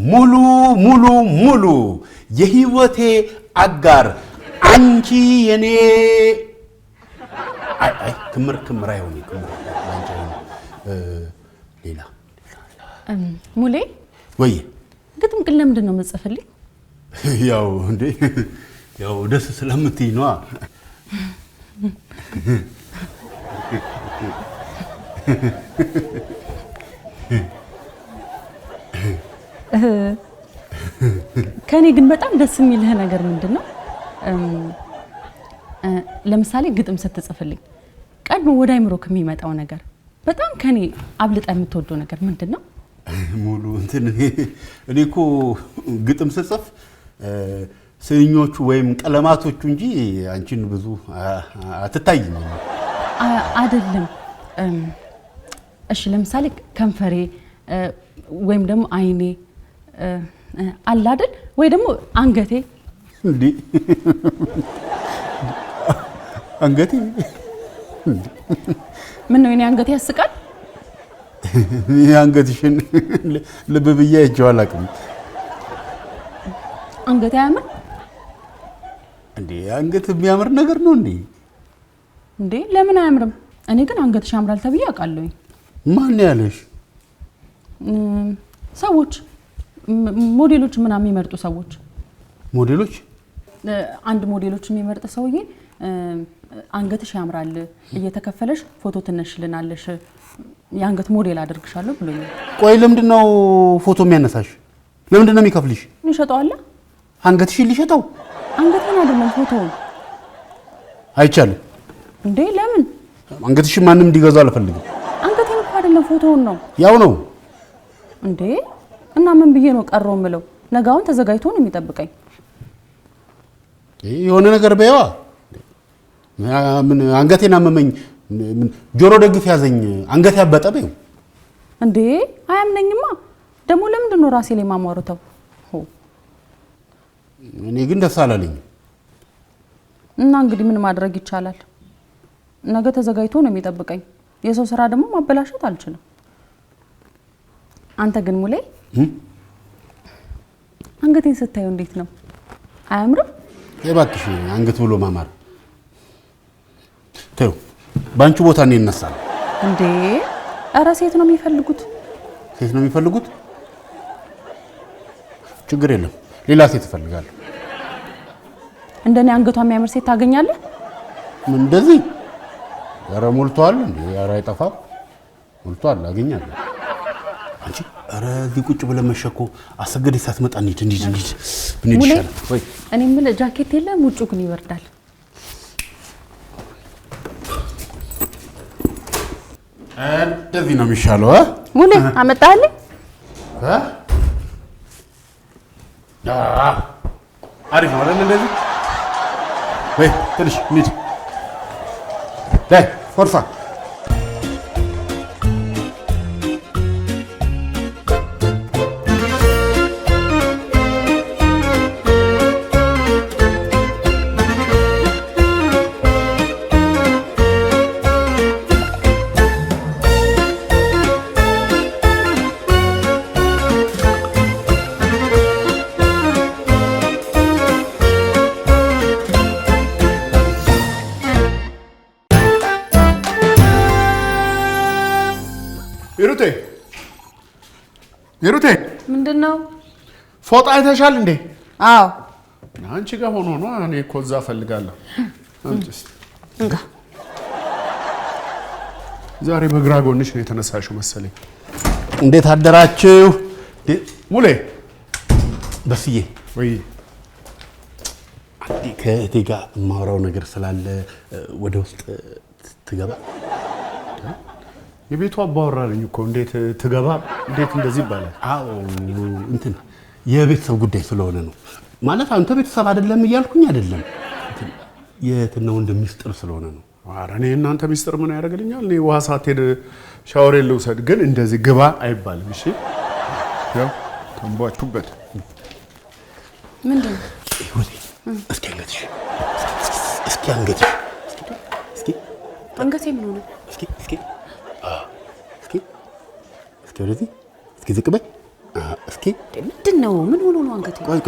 ሙሉ ሙሉ ሙሉ የህይወቴ አጋር አንቺ የኔ አይ ክምር አይሆንም ክምር አንቺ ሌላ ሙሌ ወይ ግጥም ግን ለምንድን ነው የምጽፍልኝ? ያው እንዴ ያው ደስ ስለምትይ ነው ከኔ ግን በጣም ደስ የሚልህ ነገር ምንድነው? ለምሳሌ ግጥም ስትጽፍልኝ ቀድሞ ወደ አይምሮክ የሚመጣው ነገር በጣም ከኔ አብልጣ የምትወደው ነገር ምንድነው? ሙሉ እንትን እኔኮ ግጥም ስጽፍ ስንኞቹ ወይም ቀለማቶቹ እንጂ አንቺን ብዙ አትታይኝ አይደለም። እሺ ለምሳሌ ከንፈሬ ወይም ደግሞ አይኔ አለ አይደል? ወይ ደግሞ አንገቴ እንዴ አንገቴ ምን ነው የኔ አንገቴ ያስቃል? አንገትሽን ልብ ብዬ አይቼው አላውቅም። አንገቴ አያምር እንዴ? አንገት የሚያምር ነገር ነው እንዴ? እንዴ ለምን አያምርም? እኔ ግን አንገትሽ ያምራል ተብዬ አውቃለሁ። ማን ያለሽ? ሰዎች ሞዴሎች ምናምን የሚመርጡ ሰዎች ሞዴሎች አንድ ሞዴሎች የሚመርጥ ሰውዬ አንገትሽ ያምራል እየተከፈለሽ ፎቶ ትነሽልናለሽ የአንገት ሞዴል አድርግሻለሁ ብሎኛል። ቆይ ለምንድነው ፎቶ የሚያነሳሽ? ለምንድነው የሚከፍልሽ? ይሸጣዋል። አንገትሽን ሊሸጠው? አንገቴን አይደለም ፎቶውን። አይቻልም እንዴ ለምን? አንገትሽን ማንም እንዲገዛው አልፈልግም። አንገቴን እኮ አይደለም ፎቶውን ነው። ያው ነው እንዴ እና ምን ብዬ ነው ቀረው ምለው? ነጋውን ተዘጋጅቶ ነው የሚጠብቀኝ። የሆነ ነገር በይዋ። ምን አንገቴን አመመኝ ጆሮ ደግፍ ያዘኝ አንገቴ ያበጠ በይው። እንዴ አያምነኝማ። ደግሞ ለምንድን ነው ራሴ ላይ ማሟሩተው? እኔ ግን ደስ አላለኝ። እና እንግዲህ ምን ማድረግ ይቻላል? ነገ ተዘጋጅቶ ነው የሚጠብቀኝ። የሰው ስራ ደግሞ ማበላሸት አልችልም። አንተ ግን ሙሌ አንገቴን ስታየው እንዴት ነው? አያምርም? እባክሽ አንገት ብሎ ማማር ተው። ባንቺ ቦታ እኔ እነሳል እንዴ? ኧረ ሴት ነው የሚፈልጉት። ሴት ነው የሚፈልጉት? ችግር የለም ሌላ ሴት እፈልጋለሁ። እንደኔ አንገቷ የሚያምር ሴት ታገኛለህ? ምን እንደዚህ? ኧረ ሞልቷል እንዴ? ኧረ አይጠፋም። ሞልቷል አገኛለሁ። አንቺ ኧረ እዚህ ቁጭ ብለን መሸኮ አሰገደ ሳትመጣ እንሂድ ብንሄድ ይሻላል ወይ? እኔ ምን ጃኬት የለም ውጭ ግን ይወርዳል። እንደዚህ ነው የሚሻለው። ሙሌ አመጣልኝ። አሪፍ ነው አይደል? እንደዚህ ወይ ትንሽ እንሂድ ላይ ፎርሳ ይሩቴ ምንድነው? ፎጣ አይተሻል እንዴ? አዎ አንቺ ጋር ሆኖ ነው። እኔ እኮ እዛ ፈልጋለሁ። አንቺስ? ዛሬ በግራ ጎንሽ ነው የተነሳሽው መሰለኝ። እንዴት አደራችሁ? ሙሌ በስዬ ወይ አንዴ ከእቴ ጋር የማወራው ነገር ስላለ ወደ ውስጥ ትገባ? የቤቱ አባወራ ነኝ እኮ እንዴት ትገባ? እንዴት እንደዚህ ይባላል? አዎ እንትን የቤተሰብ ጉዳይ ስለሆነ ነው። ማለት አንተ ቤተሰብ አይደለም እያልኩኝ አይደለም። የትና ወንድም ሚስጥር ስለሆነ ነው። ኧረ እኔ እናንተ ሚስጥር ምን ያደርግልኛል? እኔ ውሃ ሳትሄድ ሻወር ልውሰድ፣ ግን እንደዚህ ግባ አይባልም። እሺ ያው ተንቧችሁበት። ምንድነው? እስኪ አንገትሽ እስኪ አንገትሽ አንገቴ ምን ሆነ? እስኪ ወደዚህ እስኪ ዝቅ በይ። እስኪ እስኪ ምንድነው? ምን ሆኖ ነው አንገቴ? ቆይ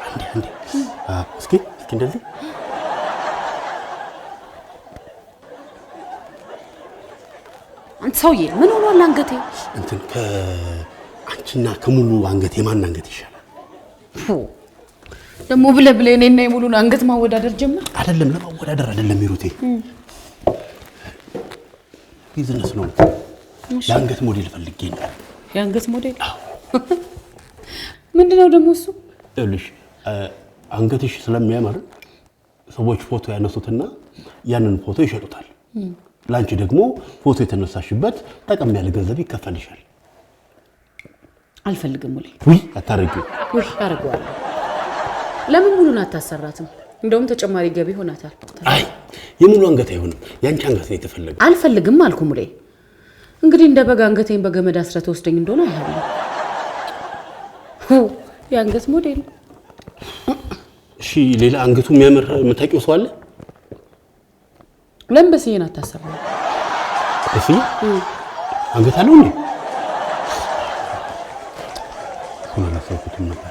አንዴ እስኪ እንደዚህ አንተ ሰውዬ ምን ሆኖ ነው አንገቴ? እንትን ከአንቺና ከሙሉ አንገት የማን አንገት ይሻላል? ደግሞ ብለህ እኔና የሙሉን አንገት ማወዳደር ጀመር? አይደለም ለማወዳደር አይደለም ይሩቴ፣ ቢዝነስ ነው። የአንገት ሞዴል ፈልጌ ነው። የአንገት ሞዴል? ምንድነው ደግሞ እሱ? ይኸውልሽ አንገትሽ ስለሚያምር ሰዎች ፎቶ ያነሱትና ያንን ፎቶ ይሸጡታል። ላንቺ ደግሞ ፎቶ የተነሳሽበት ጠቀም ያለ ገንዘብ ይከፈልሻል። አልፈልግም ሙሌ። ውይ አታረጊው። ውይ አረጋዋለሁ። ለምን ሙሉን አታሰራትም? እንደውም ተጨማሪ ገቢ ሆናታል። አይ የሙሉ አንገት አይሆንም፣ ያንቺ አንገት ነው የተፈለገው። አልፈልግም አልኩ ሙሌ። እንግዲህ እንደ በግ አንገቴን በገመድ አስረህ ተወስደኝ እንደሆነ አይሆንም። የአንገት ሞዴል። እሺ ሌላ አንገቱ የሚያምር የምታውቂው ሰው አለ? ለምን በስዬን አታሰራም? በስዬ አንገት አለው እንዴ? አላሰብኩትም ነበር።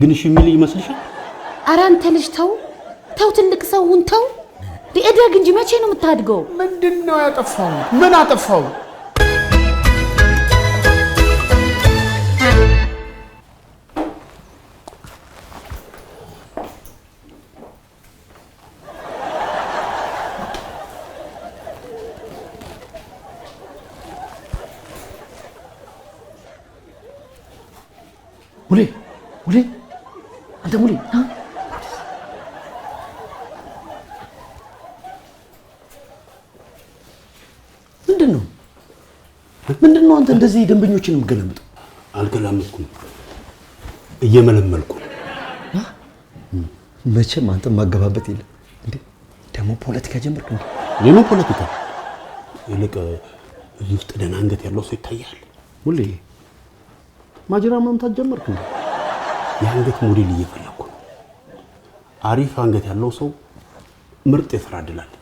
ግን እሺ የሚል ይመስልሻል? ኧረ አንተ ልጅ ተው ትልቅ ሰው ሁን ተው። እደግ እንጂ መቼ ነው የምታድገው? ምንድነው ያጠፋው? ምን አጠፋው? ሙሌ አንተ ሙሌ ምንድነው አንተ እንደዚህ ደንበኞችን የምገለምጠው? አልገላመጥኩም፣ እየመለመልኩ። መቼም አንተ ማገባበት የለም እንዴ? ደግሞ ፖለቲካ ጀመርክ እንዴ? የምን ፖለቲካ? ይልቅ እዚህ ውስጥ ደህና አንገት ያለው ሰው ይታያል። ሙሌ ማጅራ ማምታት ጀመርክ እንዴ? የአንገት ሞዴል እየፈለኩ ነው። አሪፍ አንገት ያለው ሰው ምርጥ የስራ እድል አለ።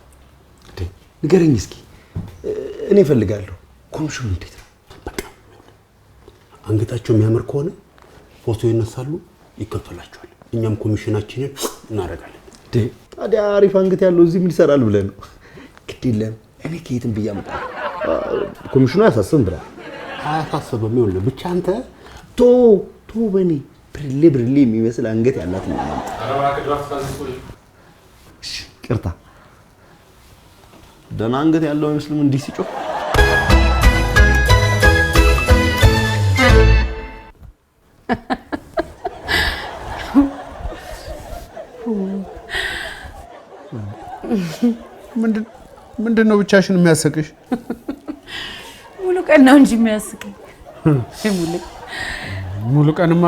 ንገረኝ እስኪ፣ እኔ እፈልጋለሁ። ኮሚሽኑ እንዴት ነው? በቃ አንገታቸው የሚያምር ከሆነ ፎቶ ይነሳሉ፣ ይከፈላቸዋል። እኛም ኮሚሽናችንን እናደርጋለን። ታዲያ አሪፍ አንገት ያለው እዚህ ምን ይሰራል ብለህ ነው? ግድ የለም እኔ ከየትም ብዬ አመጣለሁ። ኮሚሽኑ አያሳስብም ብለህ? አያሳስብም። ይኸውልህ ብቻ አንተ ቶ በኔ ብርሌ የሚመስል አንገት ያላት ነው። ቅርታ ደህና አንገት ያለው አይመስልም እንዲህ ሲጮህ። ምንድነው ብቻሽን የሚያስቅሽ? ሙሉ ቀን ነው እንጂ የሚያስቅኝ። ሙሉ ቀንማ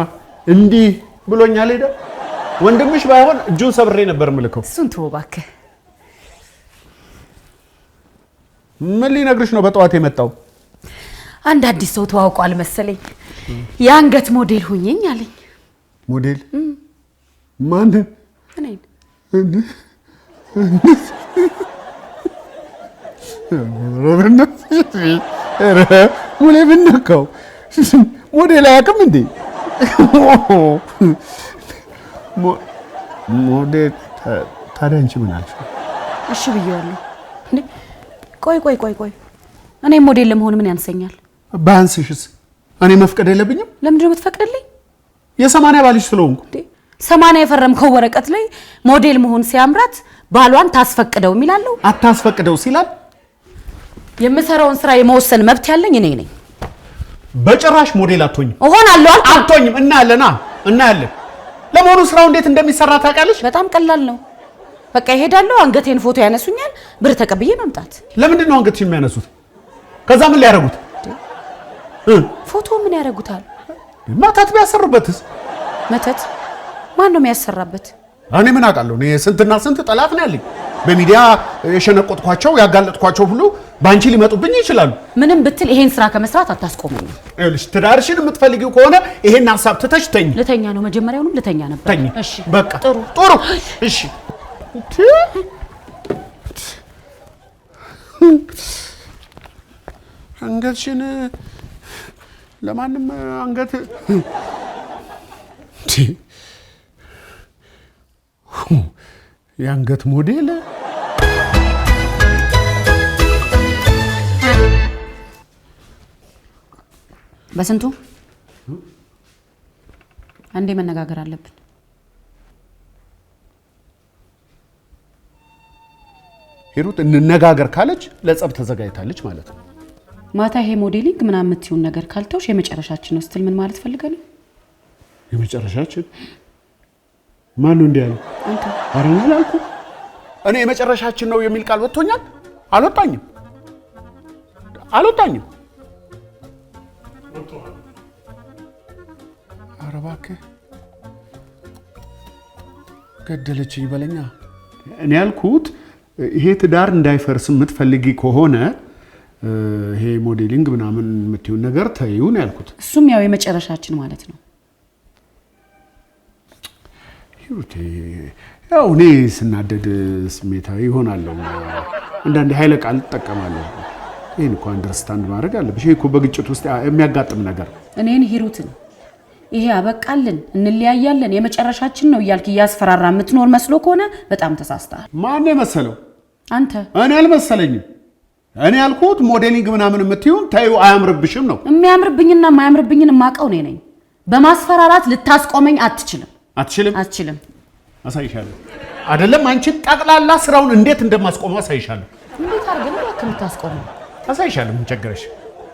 እንዲህ ብሎኛል። ሄደ ወንድምሽ ባይሆን እጁን ሰብሬ ነበር ምልከው። እሱን ተወው እባክህ። ምን ሊነግርሽ ነው በጠዋት የመጣው? አንድ አዲስ ሰው ተዋውቋል መሰለኝ። የአንገት ሞዴል ሁኚኝ አለኝ። ሞዴል? ማን? እኔን። ሙሌ ምን ነካው? ሞዴል አያውቅም እንዴ? ሞዴል ታዲያ አንቺ ምን አልሽ? እሺ ብዬዋለሁ። እንዴ ቆይ እኔ ሞዴል ለመሆን ምን ያንሰኛል? ባንስሽስ እኔ መፍቀድ የለብኝም? ለምንድን ነው የምትፈቅድልኝ? የ80 ባልሽ ስለሆንኩ። እንዴ 80 የፈረምከው ወረቀት ላይ ሞዴል መሆን ሲያምራት ባሏን ታስፈቅደው የሚላለው? አታስፈቅደው ሲላል የምሰራውን ስራ የመወሰን መብት ያለኝ እኔ ነኝ። በጭራሽ ሞዴል አትሆኝም። እሆናለሁ አልኩ። አትሆኝም። እናያለን። ለመሆኑ ስራው እንዴት እንደሚሰራ ታውቃለሽ? በጣም ቀላል ነው። በቃ ይሄዳለሁ፣ አንገቴን ፎቶ ያነሱኛል፣ ብር ተቀብዬ መምጣት። ለምንድን ነው አንገትሽ የሚያነሱት? ከዛ ምን ሊያደርጉት? ፎቶ ምን ያደርጉታል? መተት ቢያሰሩበትስ? መተት ማን ነው የሚያሰራበት? እኔ ምን አውቃለሁ? እኔ ስንትና ስንት ጠላት ነው ያለኝ። በሚዲያ የሸነቆጥኳቸው ያጋለጥኳቸው ሁሉ ባንቺ ሊመጡብኝ ይችላሉ። ምንም ብትል ይሄን ስራ ከመስራት አታስቆመኝም። ይኸውልሽ ትዳርሽን የምትፈልጊው ከሆነ ይሄን ሐሳብ ትተሽ ተኝ። ልተኛ ነው መጀመሪያውንም ልተኛ ነበር። ተኝ። እሺ በቃ ጥሩ። እሺ አንገትሽን ለማንም አንገት የአንገት ሞዴል በስንቱ አንዴ መነጋገር አለብን። ሂሩት እንነጋገር ካለች ለጸብ ተዘጋጅታለች ማለት ነው። ማታ ይሄ ሞዴሊንግ ምናምን የምትይውን ነገር ካልተውሽ የመጨረሻችን ነው ስትል ምን ማለት ፈልገህ ነው? የመጨረሻችን ማን ነው እንዲህ ያለው? አንተ አረኛ አልኩ። እኔ የመጨረሻችን ነው የሚል ቃል ወጥቶኛል? አልወጣኝም። ኧረ እባክህ ገደለች ይበለኛ። እኔ ያልኩት ይሄ ትዳር እንዳይፈርስ የምትፈልጊ ከሆነ ይሄ ሞዴሊንግ ምናምን የምትይውን ነገር ተይው ነው ያልኩት። እሱም ያው የመጨረሻችን ማለት ነው። ሂሩቴ ያው እኔ ስናደድ ስሜታዊ ይሆናለሁ። አንዳንዴ ኃይለ ቃል እጠቀማለሁ። ይሄን እኮ አንደርስታንድ ማድረግ አለብሽ። ይሄ እኮ በግጭት ውስጥ የሚያጋጥም ነገር። እኔን ሂሩትን ይሄ አበቃልን እንለያያለን የመጨረሻችን ነው እያልክ እያስፈራራ የምትኖር መስሎ ከሆነ በጣም ተሳስተሃል። ማን ነው የመሰለው? አንተ። እኔ አልመሰለኝም። እኔ ያልኩት ሞዴሊንግ ምናምን የምትይውን ተይው አያምርብሽም ነው። የሚያምርብኝና የማያምርብኝን ማቀው እኔ ነኝ። በማስፈራራት ልታስቆመኝ አትችልም። አትችልም። አሳይሻለሁ። አይደለም አንቺን ጠቅላላ ስራውን እንዴት እንደማስቆመው አሳይሻለሁ። እንዴት አድርገህ ነው የምታስቆመው? አሳይሻለሁ። ምን ቸገረሽ?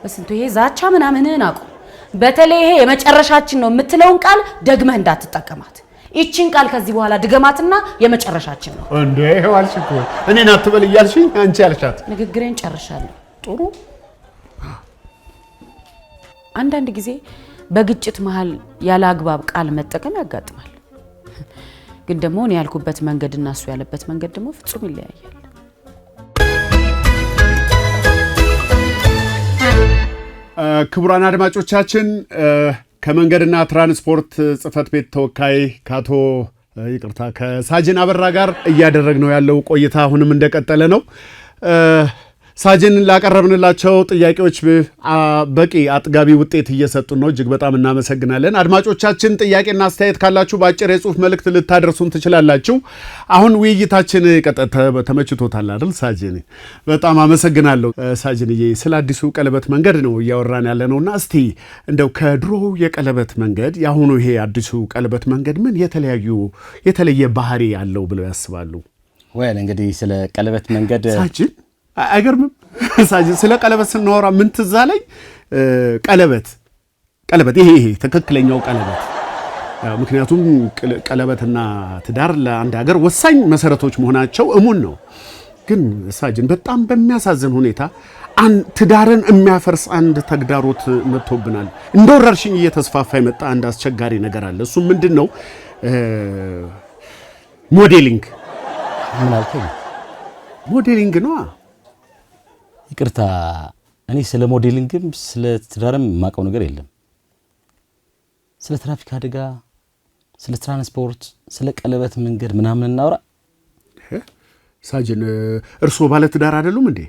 በስንቱ ይሄ ዛቻ ምናምንህን አቁም። በተለይ ይሄ የመጨረሻችን ነው የምትለውን ቃል ደግመህ እንዳትጠቀማት። ይቺን ቃል ከዚህ በኋላ ድገማትና የመጨረሻችን ነው እንዴ ዋልሽ እኮ እኔን አትበል እያልሽኝ አንቺ ያልሻት። ንግግሬን ጨርሻለሁ። ጥሩ። አንዳንድ ጊዜ በግጭት መሃል ያለ አግባብ ቃል መጠቀም ያጋጥማል። ግን ደግሞ እኔ ያልኩበት መንገድና እሱ ያለበት መንገድ ደግሞ ፍጹም ይለያያል። ክቡራን አድማጮቻችን ከመንገድና ትራንስፖርት ጽሕፈት ቤት ተወካይ ከሳጅን አበራ ጋር እያደረግነው ያለው ቆይታ አሁንም እንደቀጠለ ነው። ሳጅን ላቀረብንላቸው ጥያቄዎች በቂ አጥጋቢ ውጤት እየሰጡን ነው። እጅግ በጣም እናመሰግናለን። አድማጮቻችን ጥያቄና አስተያየት ካላችሁ በአጭር የጽሁፍ መልእክት ልታደርሱን ትችላላችሁ። አሁን ውይይታችን ተመችቶታል አይደል ሳጅን? በጣም አመሰግናለሁ ሳጅንዬ። ስለ አዲሱ ቀለበት መንገድ ነው እያወራን ያለ ነውና እስቲ እንደው ከድሮው የቀለበት መንገድ የአሁኑ ይሄ አዲሱ ቀለበት መንገድ ምን የተለየ ባህሪ ያለው ብለው ያስባሉ? ወይል እንግዲህ ስለ ቀለበት መንገድ ሳጅን አይገርምም? ሳጅን ስለ ቀለበት ስናወራ ምን ትዝ አለኝ? ቀለበት ይሄ ትክክለኛው ቀለበት። ምክንያቱም ቀለበትና ትዳር ለአንድ ሀገር ወሳኝ መሰረቶች መሆናቸው እሙን ነው። ግን ሳጅን በጣም በሚያሳዝን ሁኔታ ትዳርን የሚያፈርስ አንድ ተግዳሮት መጥቶብናል። እንደ ወረርሽኝ እየተስፋፋ የመጣ አንድ አስቸጋሪ ነገር አለ። እሱም ምንድን ነው? ሞዴሊንግ። ምን አልከኝ? ሞዴሊንግ ነው። ይቅርታ፣ እኔ ስለ ሞዴሊንግም ስለ ትዳርም የማውቀው ነገር የለም። ስለ ትራፊክ አደጋ፣ ስለ ትራንስፖርት፣ ስለ ቀለበት መንገድ ምናምን እናውራ። ሳጅን እርስዎ ባለ ትዳር አይደሉም እንዴ?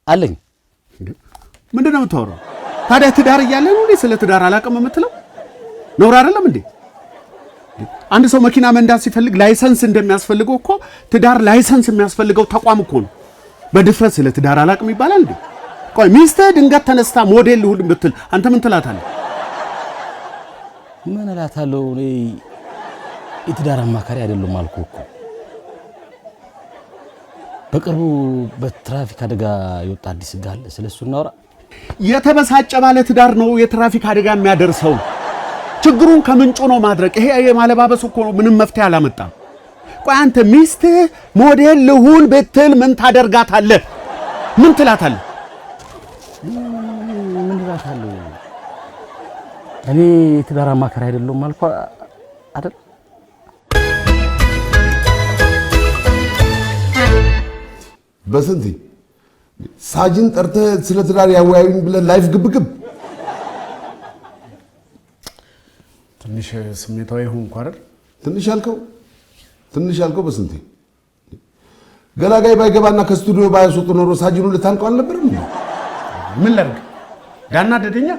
አለኝ። ምንድን ነው የምታወራው ታዲያ? ትዳር እያለ ነው ስለ ትዳር አላውቅም የምትለው? ነውር አይደለም እንዴ? አንድ ሰው መኪና መንዳት ሲፈልግ ላይሰንስ እንደሚያስፈልገው እኮ ትዳር ላይሰንስ የሚያስፈልገው ተቋም እኮ ነው። በድፍረት ስለ ትዳር አላውቅም ይባላል እንዴ? ቆይ ሚስትህ ድንገት ተነስታ ሞዴል ልሁን ብትል አንተ ምን ትላታለህ? ምን እላታለሁ? እኔ የትዳር አማካሪ አይደለም አልኩህ እኮ። በቅርቡ በትራፊክ አደጋ የወጣ አዲስ ሕግ አለ። ስለሱ እናወራ። የተበሳጨ ባለ ትዳር ነው የትራፊክ አደጋ የሚያደርሰው። ችግሩን ከምንጩ ነው ማድረቅ። ይሄ የማለባበሱ እኮ ምንም መፍትሄ አላመጣም። ቆይ አንተ ሚስትህ ሞዴል ልሁን ብትል ምን ታደርጋታለህ? ምን ትላታለህ? ምን እላታለሁ? እኔ የትዳር አማካሪ አይደለም አልኩህ አይደል? በስንት ሳጅን ጠርተህ ስለ ትዳር ያወያዩኝ ብለህ ላይፍ ግብግብ። ትንሽ ስሜታዊ ሆንኩ አይደል? ትንሽ ያልከው በስንት ገላጋይ ባይገባና ከስቱዲዮ ባያስወጡ ኖሮ ሳጅኑ ልታንቀው አልነበረም? ምን ላድርግ? ዳናደደኛ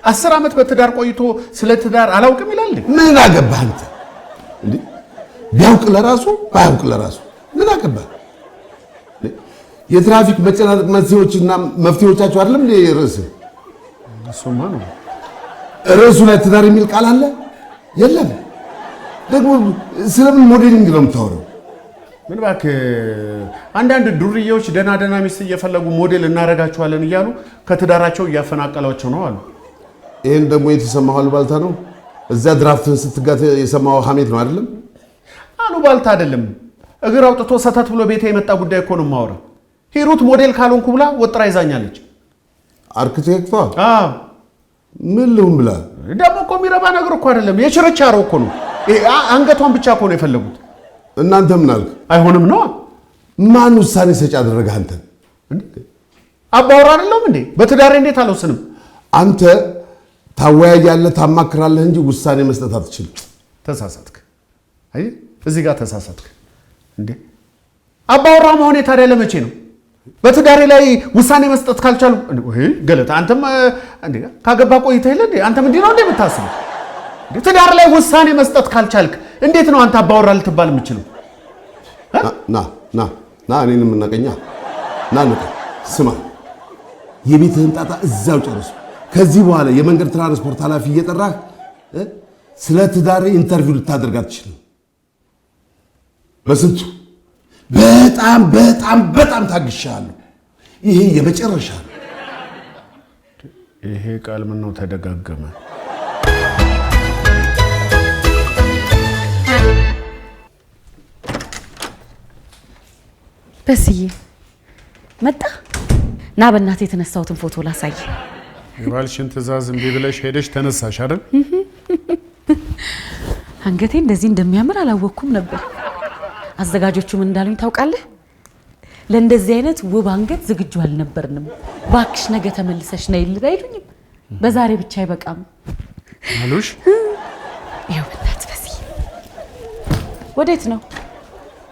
10 ዓመት በትዳር ቆይቶ ስለ ትዳር አላውቅም ይላል። ምን አገባህ አንተ? እንዴ ቢያውቅ ለራሱ ባያውቅ ለራሱ ምን አገባህ? የትራፊክ መጨናነቅ መንስኤዎችና መፍትሄዎቻቸው አይደለም እንዴ ርዕስ? እሱማ ነው። ርዕሱ ላይ ትዳር የሚል ቃል አለ? የለም። ደግሞ ስለምን ሞዴሊንግ ነው የምታወራው? ምን እባክህ አንዳንድ ዱርዬዎች ደና ሚስት እየፈለጉ ሞዴል እናረጋቸዋለን እያሉ ከትዳራቸው እያፈናቀሏቸው ነው አሉ። ይሄን ደግሞ የተሰማው አሉባልታ ነው? እዛ ድራፍትን ስትጋት የሰማው ሀሜት ነው አይደለም? አሉባልታ አይደለም። እግር አውጥቶ ሰተት ብሎ ቤቴ የመጣ ጉዳይ እኮ ነው የማወራው። ሂሩት ሞዴል ካልሆንኩ ብላ ወጥራ ይዛኛለች። አርክቴክቷ? አዎ። ምን ልሁን ብላ? ደግሞ እኮ የሚረባ ነገር እኮ አይደለም፣ የችርቻሮ እኮ ነው። አንገቷን ብቻ እኮ ነው የፈለጉት። እናንተ ምን አልክ? አይሆንም ነው። ማን ውሳኔ ሰጪ አደረገህ አንተን? አባወራ አይደለም እንዴ? በትዳሬ እንዴት አልወስንም? አንተ ታወያያለህ፣ ታማክራለህ እንጂ ውሳኔ መስጠት አትችልም። ተሳሳትክ። አይ እዚህ ጋር ተሳሳትክ እንዴ። አባወራ መሆኔ ታዲያ ለመቼ ነው? በትዳሬ ላይ ውሳኔ መስጠት ካልቻሉ ወይ ገለታ፣ አንተም እንዴ ካገባ ቆይተህ የለ እንዴ? አንተም እንዲህ ነው እንዴ የምታስበው? ትዳር ላይ ውሳኔ መስጠት ካልቻልክ እንዴት ነው አንተ አባወራ ልትባል የምችለው? ና እኔንም እናቀኛ ንቀ ስማ፣ የቤትህን ጣጣ እዛው ጨርሱ። ከዚህ በኋላ የመንገድ ትራንስፖርት ኃላፊ እየጠራህ ስለ ትዳሬ ኢንተርቪው ልታደርግ አትችልም። በስንቱ በጣም በጣም በጣም ታግሻለሁ። ይሄ የመጨረሻ ነው። ይሄ ቃል ምን ነው ተደጋገመ? በስዬ መጣ። ና በእናቴ የተነሳሁትን ፎቶ ላሳይ። የባልሽን ትዕዛዝ እምቢ ብለሽ ሄደሽ ተነሳሽ አይደል? አንገቴ እንደዚህ እንደሚያምር አላወቅኩም ነበር። አዘጋጆቹ ምን እንዳሉኝ ታውቃለህ? ለእንደዚህ አይነት ውብ አንገት ዝግጁ አልነበርንም። ባክሽ ነገ ተመልሰሽ ነይ አይሉኝም? በዛሬ ብቻ አይበቃም አሉሽ? ይኸው በእናትህ በስዬ። ወዴት ነው?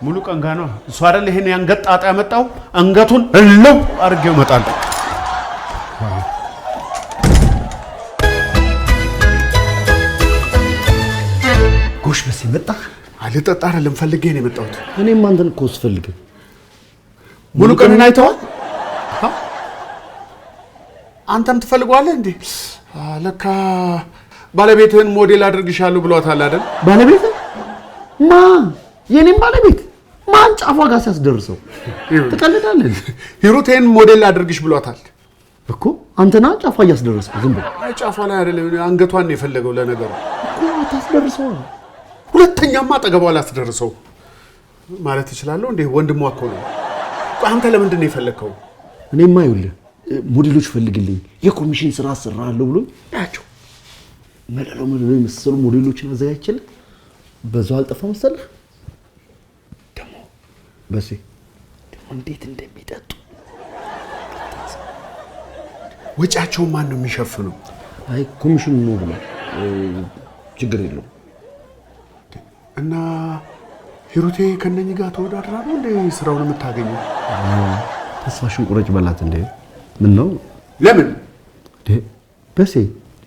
ሙሉ ቀንጋ ነው እሱ አይደል? ይሄን ያንገት ጣጣ ያመጣው አንገቱን እለው አድርጌው እመጣለሁ። ጎሽ በሴ መጣ። አልጠጣ አይደለም ፈልጌ ነው የመጣሁት። እኔም አንተን እኮ ስፈልግ ሙሉ ቀንን አይተዋል። አንተም ትፈልገዋለህ እንዴ? ለካ ባለቤትህን ሞዴል አድርግሻለሁ ብሏታል አይደል? ባለቤት ማ? የኔም ባለቤት ማን ጫፏ ጋር ሲያስደርሰው ትቀልዳለህ? ሂሩቴን ሞዴል አድርግሽ ብሏታል እኮ። አንተና ጫፏ እያስደረስከው ዝም ብለህ። አይ ጫፏ ላይ አይደለም አንገቷን ነው የፈለገው። ለነገሩ እኮ አታስደርሰው። ሁለተኛማ አጠገቧ ላስደርሰው ማለት እችላለሁ እንዴ? ወንድሟ እኮ ነው። አንተ ለምንድን ነው የፈለከው? እኔማ ይኸውልህ ሞዴሎች ፈልግልኝ የኮሚሽን ስራ አሰራለሁ ብሎ ያቸው መለሎ የመሰሉ ሞዴሎችን አዘጋጅቼልህ በዛው አልጠፋ መሰለህ። ደግሞ በሴ ደግሞ እንዴት እንደሚጠጡ ወጪያቸው ማን ነው የሚሸፍነው? አይ ኮሚሽን ነው ብሎ ችግር የለውም። እና ሂሩቴ ከነኚህ ጋር ተወዳድራ ነው እንዴ ስራውን የምታገኘው? ተስፋሽን ቁረጭ በላት እንዴ። ምን ነው? ለምን በሴ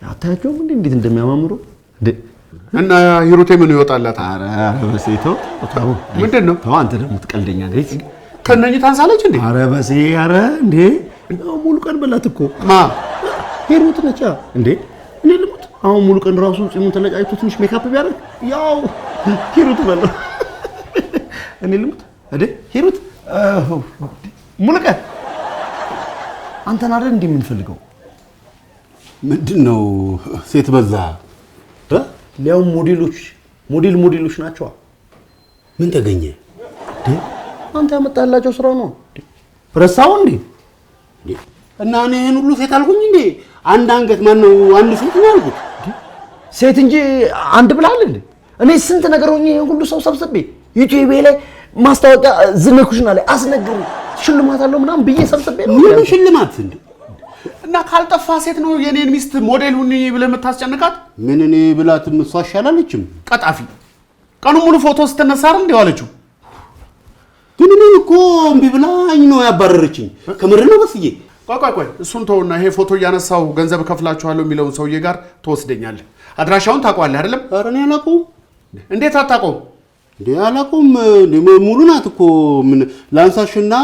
አታያቸውም እንዴ እንዴት እንደሚያማምሩ እንዴ? እና ሂሩቴ ምን ይወጣላት? ኧረ በሴ ተው። ምንድን ነው? ተው አንተ ደግሞ ትቀልደኛ ነህ። ከነኚህ ታንሳለች እንዴ? ኧረ በሴ ኧረ እንዴ ሙሉ ቀን በላት እኮ ማ ሂሩት ነቻ እንዴ? እኔ ልሙት አሁን ሙሉ ቀን ራሱ ጺሙን ተለጫይቶ ትንሽ ሜካፕ ቢያደርግ ያው ሂሩት በለው። እኔ ልሙት እንዴ ሂሩት ሙሉ ቀን አንተን አይደል እንዴ የምንፈልገው? ምንድነው ሴት በዛ? ሊያው ሞዴሎች ናቸው። ምን ተገኘ? አንተ ያመጣላቸው ስራው ነው። ረሳው እንዴ? እና እኔ ይሄን ሁሉ ሴት አልኩኝ እንዴ? አንድ አንገት ማን ነው አንድ ሴት ነው ያልኩት? ሴት እንጂ አንድ ብላል እንዴ? እኔ ስንት ነገር ሆኜ ሁሉ ሰው ሰብስቤ ዩቲዩብ ላይ ማስታወቂያ ዝነኩሽና ላይ አስነግሩ ሽልማት አለው ምናምን ብዬ ሰብስቤ ነው። ምን ሽልማት እንዴ? እና ካልጠፋ ሴት ነው የኔን ሚስት ሞዴል ሁኚ ብለህ የምታስጨንቃት? ምን እኔ ብላት እሷ አሻላለችም? ቀጣፊ ቀኑ ሙሉ ፎቶ ስትነሳ አይደል እንዴ ዋለችው? ግን እኔ እኮ እምቢ ብላኝ ነው ያባረረችኝ። ከምር ነው በስዬ። ቆይ እሱን ተውና ይሄ ፎቶ እያነሳው ገንዘብ ከፍላችኋለሁ የሚለውን ሰውዬ ጋር ትወስደኛለህ። አድራሻውን ታውቀዋለህ አይደለም? ኧረ እኔ አላውቀውም። እንዴት አታውቀውም? አላውቀውም። ሙሉ ናት እኮ ምን ላንሳሽና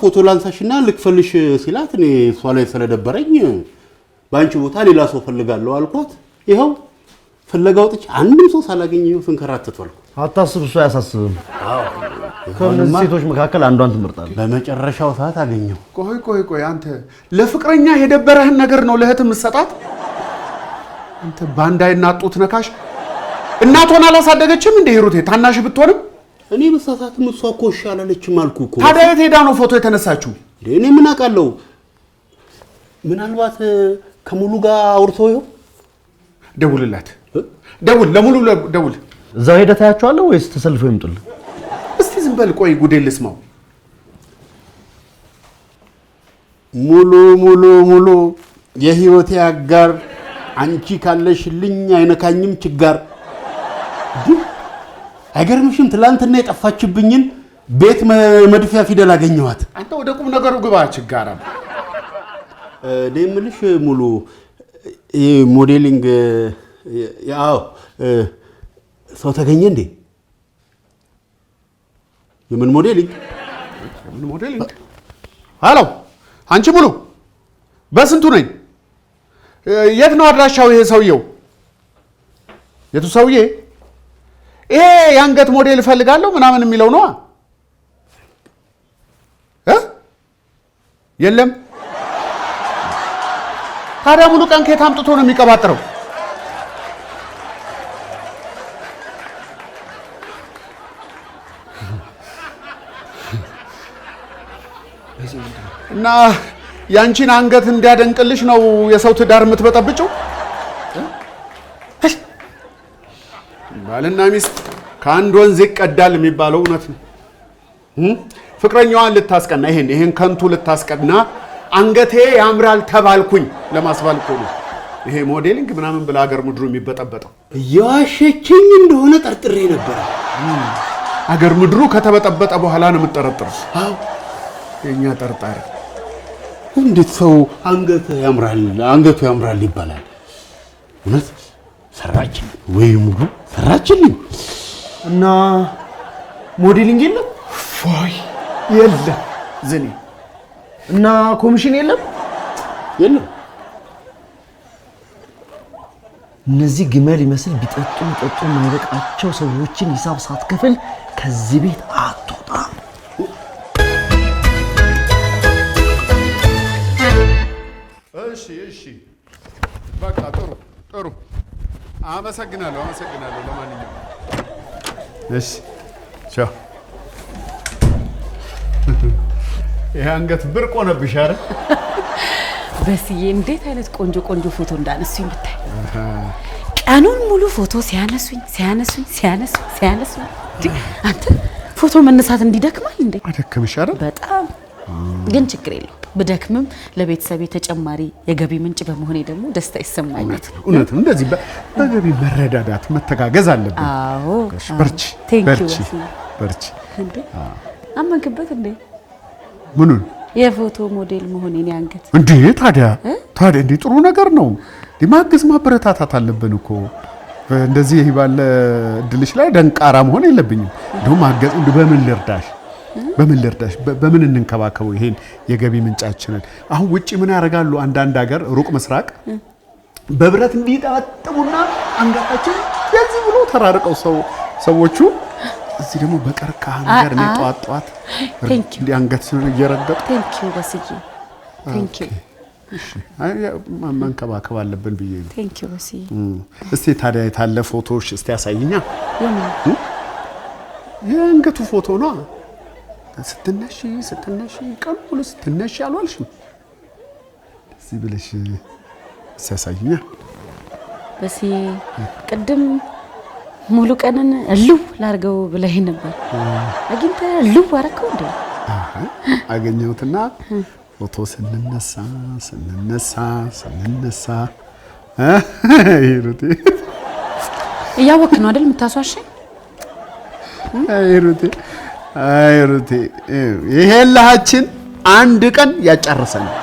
ፎቶ ላንሳሽና ልክፈልሽ ሲላት እኔ እሷ ላይ ስለደበረኝ በአንቺ ቦታ ሌላ ሰው ፈልጋለሁ አልኳት። ይኸው ፍለጋ ወጥቼ አንድም ሰው ሳላገኝ ስንከራተት ዋልኩ። አታስብ፣ እሱ አያሳስብም። ከእነዚህ ሴቶች መካከል አንዷን ትመርጣለህ። በመጨረሻው ሰዓት አገኘው። ቆይ አንተ ለፍቅረኛ የደበረህን ነገር ነው ለእህት የምትሰጣት? አንተ ባንዳይና ጡት ነካሽ። እናቷን አላሳደገችም እንደ ሂሩቴ? ታናሽ ብትሆንም እኔ በሳሳትም እሷ እኮ እሺ አላለችም አልኩ እኮ። ታዲያ የት ሄዳ ነው ፎቶ የተነሳችው? እኔ ምን አውቃለሁ? ምናልባት ከሙሉ ጋር አውርቶ ይሆን? ደውልላት፣ ለሙሉ ደውል። እዛው ሄደህ ታያቸዋለህ ወይስ ተሰልፈው ይምጡልህ? እስቲ ዝም በል ቆይ ጉዴን ልስማው። ሙሉ የህይወቴ አጋር አንቺ ካለሽልኝ አይነካኝም ችጋር። አይገርምሽም? ትላንትና የጠፋችብኝን ቤት መድፊያ ፊደል አገኘኋት። አንተ ወደ ቁም ነገሩ ግባ ችጋራ። እኔ የምልሽ ሙሉ ሞዴሊንግ ያው ሰው ተገኘ እንዴ? የምን ሞዴሊንግ? ሃሎ አንቺ ሙሉ በስንቱ ነኝ? የት ነው አድራሻው? ይሄ ሰውየው የቱ ሰውዬ? ይሄ የአንገት ሞዴል እፈልጋለሁ ምናምን የሚለው ነው። የለም። ታዲያ ሙሉ ቀን ከየት አምጥቶ ነው የሚቀባጥረው? እና ያንቺን አንገት እንዲያደንቅልሽ ነው የሰው ትዳር የምትበጠብጭው? ባልና ሚስት ከአንድ ወንዝ ይቀዳል የሚባለው እውነት ነው። ፍቅረኛዋን ልታስቀና ይሄን ከንቱ ልታስቀና አንገቴ ያምራል ተባልኩኝ ለማስባል እኮ ነው ይሄ ሞዴሊንግ ምናምን ብላ ሀገር ምድሩ የሚበጠበጠው። እየዋሸችኝ እንደሆነ ጠርጥሬ ነበር። ሀገር ምድሩ ከተበጠበጠ በኋላ ነው የምትጠረጥረው። አዎ የኛ ጠርጣሪ። እንዴት ሰው አንገቱ ያምራል ይባላል? እውነት ሰራችልኝ ወይ ሙሉ ሰራችልኝ። እና ሞዴሊንግ የለም ፎይ የለም ዝኔ እና ኮሚሽን የለም። እነዚህ ግመል ይመስል ቢጠጡ የማይበቃቸው ሰዎችን ሂሳብ ሳትከፍል ከዚህ ቤት አትወጣም። እሺ በቃ ጥሩ አመሰግናለሁ። ለማንኛውም እሺ ቻው። ይሄ አንገት ብርቅ ሆነብሽ አይደል? በስዬ እንዴት አይነት ቆንጆ ፎቶ እንዳነሱኝ ብታይ። ቀኑን ሙሉ ፎቶ ሲያነሱኝ። አንተ ፎቶ መነሳት እንዲደክማል እንዴ? አደከምሽ አይደል? በጣም ግን ችግር የለውም። ብደክምም ለቤተሰቤ ተጨማሪ የገቢ ምንጭ በመሆኔ ደግሞ ደስታ ይሰማኛል። እውነት ነው። እንደዚህ በገቢ መረዳዳት መተጋገዝ አለብን። አዎ በርቺ። እንዴ አመንክበት እንዴ? ምኑን? የፎቶ ሞዴል መሆኔን አንገት እንዴ? ታዲያ እንዴ ጥሩ ነገር ነው። ማገዝ ማበረታታት አለብን እኮ። እንደዚህ ባለ እድልሽ ላይ ደንቃራ መሆን የለብኝም። እንደውም ማገዝ በምን ልርዳሽ? በምን እንንከባከበው ይሄን የገቢ ምንጫችንን? አሁን ውጪ ምን ያደርጋሉ? አንዳንድ ሀገር ሩቅ ምስራቅ በብረት እንዲጠመጥሙና አንገታችን የዚህ ብሎ ተራርቀው ሰዎቹ፣ እዚህ ደግሞ በቀርከሃ ነገር ነው ጧት እንዲ አንገትሽን እየረገጡ። ቴንኪው በስዬ ቴንኪው። እሺ መንከባከብ አለብን ብዬ ነው። ቴንኪው በስዬ። እስቲ ታዲያ የታለ ፎቶሽ? እስቲ ያሳይኛ። የአንገቱ ፎቶ ነው። ስትነሺ ቀን ሙሉ ስትነሺ አልዋልሽም? እዚህ ብለሽ ሲያሳይኛ። በስዬ ቅድም ሙሉ ቀንን እልው ላርገው ብለህ ነበር። አግኝተህ እልው አረከው እንዴ? አገኘሁትና ፎቶ ስንነሳ ሂሩቴ እያወቅህ ነው አይደል የምታስዋሸኝ? ሂሩቴ ይሄ ለሃችን አንድ ቀን ያጨርሰናል።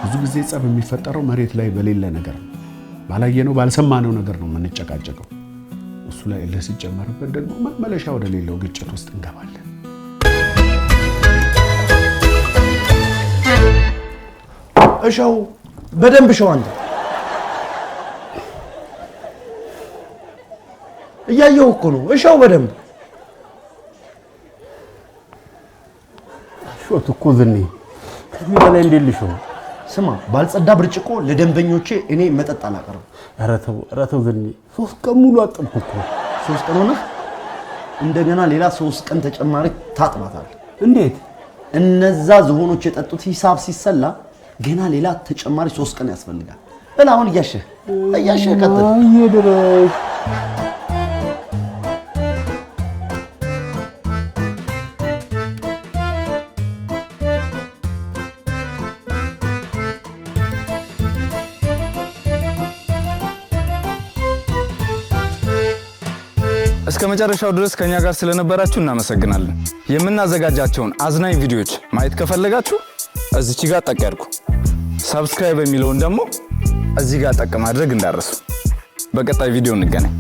ብዙ ጊዜ ጸብ የሚፈጠረው መሬት ላይ በሌለ ነገር ነው። ባላየነው ባልሰማነው ነገር ነው የምንጨቃጨቀው። እሱ ላይ እልህ ሲጨመርበት ደግሞ መመለሻ ወደ ሌለው ግጭት ውስጥ እንገባለን። እሻው በደንብ እሻው አንተ እያየሁ እኮ ነው። እሻው በደንብ ሾት እኮ ዝኔ ከዚህ በላይ እንዴት ልሽው? ስማ ባልጸዳ ብርጭቆ ለደንበኞቼ እኔ መጠጥ አላቀርም። ኧረ ተው ዝኔ 3 ቀን ሙሉ አጥብኩ እኮ። 3 ቀን ሆነ እንደገና ሌላ 3 ቀን ተጨማሪ ታጥባታል። እንዴት? እነዛ ዝሆኖች የጠጡት ሂሳብ ሲሰላ ገና ሌላ ተጨማሪ 3 ቀን ያስፈልጋል። እላ አሁን እያሸህ ቀጥል። አይድረስ እስከ መጨረሻው ድረስ ከኛ ጋር ስለነበራችሁ እናመሰግናለን። የምናዘጋጃቸውን አዝናኝ ቪዲዮዎች ማየት ከፈለጋችሁ እዚች ጋር ጠቅ ያድርጉ። ሰብስክራይብ የሚለውን ደግሞ እዚህ ጋር ጠቅ ማድረግ እንዳትረሱ። በቀጣይ ቪዲዮ እንገናኝ።